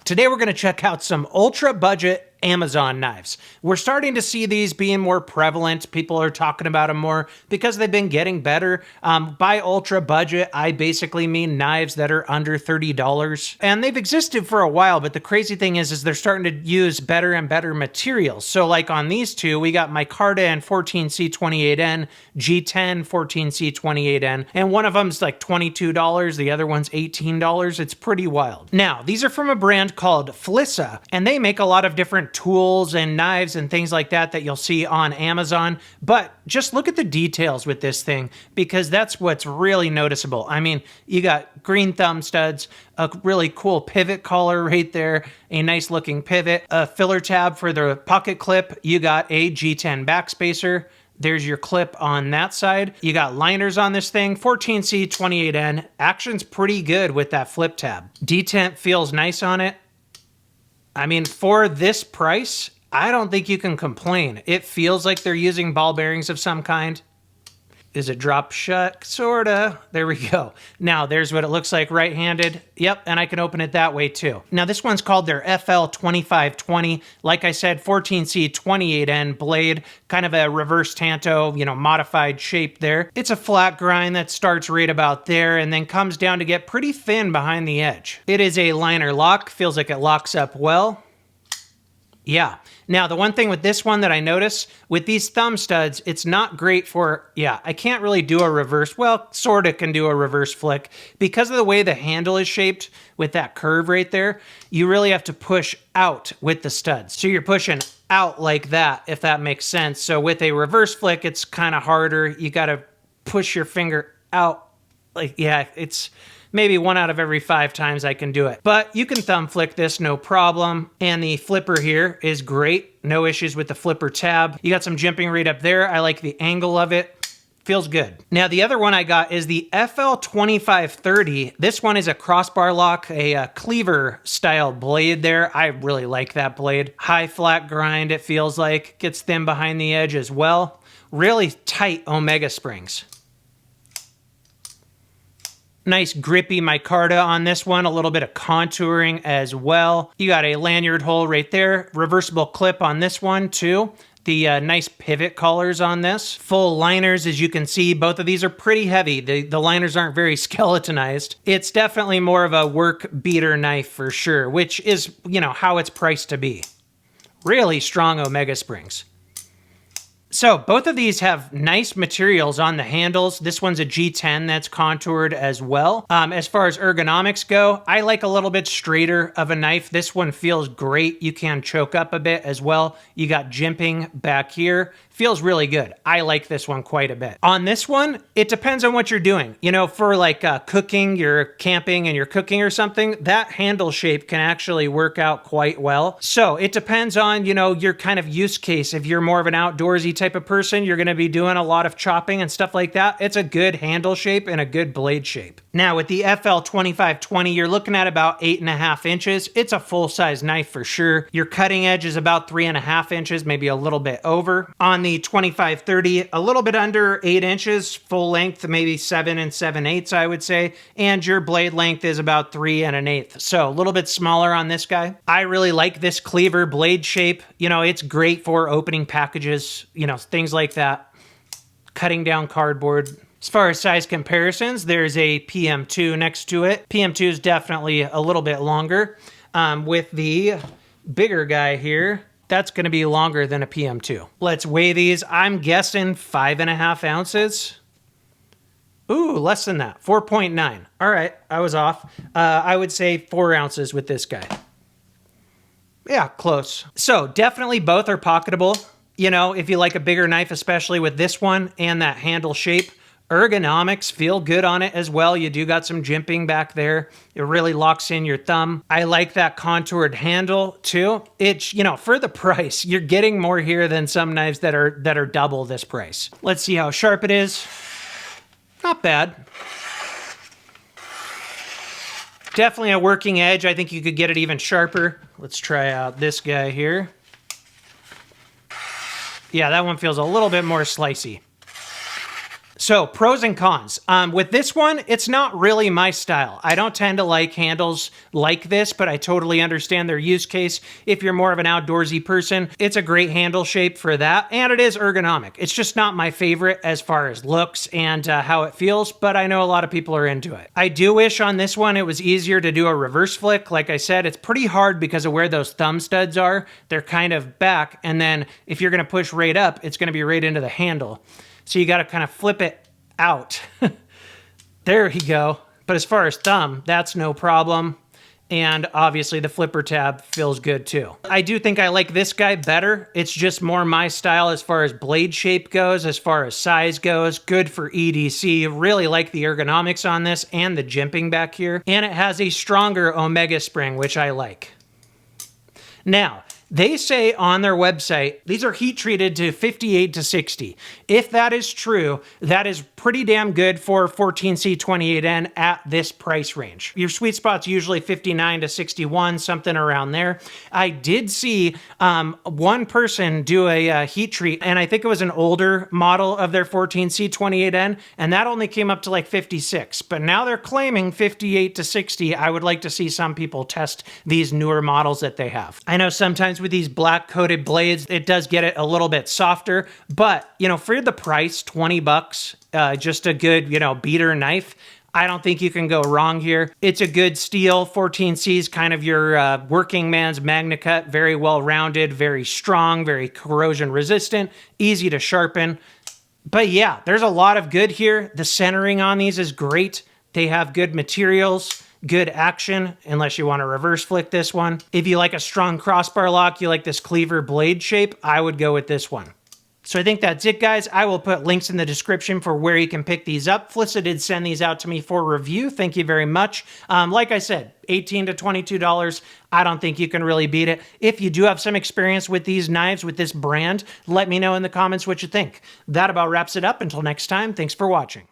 Today we're going to check out some ultra budget Amazon knives. We're starting to see these being more prevalent. People are talking about them more because they've been getting better. By ultra budget, I basically mean knives that are under $30. And they've existed for a while, but the crazy thing is they're starting to use better and better materials. So like on these two, we got micarta and 14C28N, G10 14C28N, and one of them's like $22, the other one's $18. It's pretty wild. Now, these are from a brand called Flissa, and they make a lot of different tools and knives and things like that you'll see on Amazon. But just look at the details with this thing, because that's what's really noticeable. I mean, you got green thumb studs, a really cool pivot collar right there, a nice looking pivot, a filler tab for the pocket clip. You got a G10 backspacer. There's your clip on that side. You got liners on this thing. 14C28N. Action's pretty good with that flip tab. Detent feels nice on it. I mean, for this price, I don't think you can complain. It feels like they're using ball bearings of some kind. Is it drop shut? Sorta. There we go. Now, there's what it looks like right-handed. Yep, and I can open it that way too. Now, this one's called their FL2520. Like I said, 14C28N blade, kind of a reverse tanto, modified shape there. It's a flat grind that starts right about there and then comes down to get pretty thin behind the edge. It is a liner lock. Feels like it locks up well. Yeah. Now, the one thing with this one that I notice, with these thumb studs, it's not great for, I can't really do a reverse, well, sort of can do a reverse flick. Because of the way the handle is shaped with that curve right there, you really have to push out with the studs. So you're pushing out like that, if that makes sense. So with a reverse flick, it's kind of harder. You got to push your finger out. It's maybe 1 out of every 5 times I can do it. But you can thumb flick this, no problem. And the flipper here is great. No issues with the flipper tab. You got some jimping right up there. I like the angle of it. Feels good. Now, the other one I got is the FL2530. This one is a crossbar lock, a cleaver style blade there. I really like that blade. High flat grind, it feels like. Gets thin behind the edge as well. Really tight Omega springs. Nice grippy micarta on this one, a little bit of contouring as well. You got a lanyard hole right there, reversible clip on this one too. The nice pivot collars on this. Full liners, as you can see, both of these are pretty heavy. The liners aren't very skeletonized. It's definitely more of a work beater knife for sure, which is, how it's priced to be. Really strong Omega springs. So both of these have nice materials on the handles. This one's a G10 that's contoured as well. As far as ergonomics go, I like a little bit straighter of a knife. This one feels great. You can choke up a bit as well. You got jimping back here. Feels really good. I like this one quite a bit. On this one, it depends on what you're doing. For like cooking, you're camping and you're cooking or something, that handle shape can actually work out quite well. So it depends on, your kind of use case. If you're more of an outdoorsy type of person, you're going to be doing a lot of chopping and stuff like that. It's a good handle shape and a good blade shape. Now with the FL2520, you're looking at about 8.5 inches. It's a full-size knife for sure. Your cutting edge is about 3.5 inches, maybe a little bit over. On the 2530, a little bit under 8 inches, full length, maybe 7 7/8, I would say. And your blade length is about 3 1/8. So a little bit smaller on this guy. I really like this cleaver blade shape. It's great for opening packages, things like that. Cutting down cardboard. As far as size comparisons, there's a PM2 next to it. PM2 is definitely a little bit longer. With the bigger guy here, that's going to be longer than a PM2. Let's weigh these. I'm guessing 5.5 ounces. Ooh, less than that. 4.9. All right, I was off. I would say 4 ounces with this guy. Yeah, close. So definitely both are pocketable. If you like a bigger knife, especially with this one and that handle shape. Ergonomics feel good on it as well. You do got some jimping back there. It really locks in your thumb. I like that contoured handle too. It's, for the price, you're getting more here than some knives that are double this price. Let's see how sharp it is. Not bad. Definitely a working edge. I think you could get it even sharper. Let's try out this guy here. Yeah, that one feels a little bit more slicey. So pros and cons. With this one, it's not really my style. I don't tend to like handles like this, but I totally understand their use case. If you're more of an outdoorsy person, it's a great handle shape for that, and it is ergonomic. It's just not my favorite as far as looks and how it feels, but I know a lot of people are into it. I do wish on this one it was easier to do a reverse flick. Like I said, it's pretty hard because of where those thumb studs are. They're kind of back, and then if you're gonna push right up, it's gonna be right into the handle. So you got to kind of flip it out. There you go. But as far as thumb, that's no problem. And obviously the flipper tab feels good too. I do think I like this guy better. It's just more my style as far as blade shape goes, as far as size goes. Good for EDC. Really like the ergonomics on this and the jimping back here. And it has a stronger Omega spring, which I like. Now, they say on their website, these are heat treated to 58 to 60. If that is true, that is pretty damn good for 14C28N at this price range. Your sweet spot's usually 59 to 61, something around there. I did see one person do a heat treat, and I think it was an older model of their 14C28N, and that only came up to like 56. But now they're claiming 58 to 60. I would like to see some people test these newer models that they have. I know sometimes with these black coated blades, it does get it a little bit softer, but you know, for the price, 20 bucks, just a good, you know, beater knife, I don't think you can go wrong here. It's a good steel. 14C is kind of your working man's Magna Cut, very well rounded, very strong, very corrosion resistant, easy to sharpen. But yeah, there's a lot of good here. The centering on these is great. They have good materials, good action, unless you want to reverse flick this one. If you like a strong crossbar lock, you like this cleaver blade shape, I would go with this one. So I think that's it, guys. I will put links in the description for where you can pick these up. Flissa did send these out to me for review. Thank you very much. Like I said, $18 to $22. I don't think you can really beat it. If you do have some experience with these knives, with this brand, let me know in the comments what you think. That about wraps it up. Until next time, thanks for watching.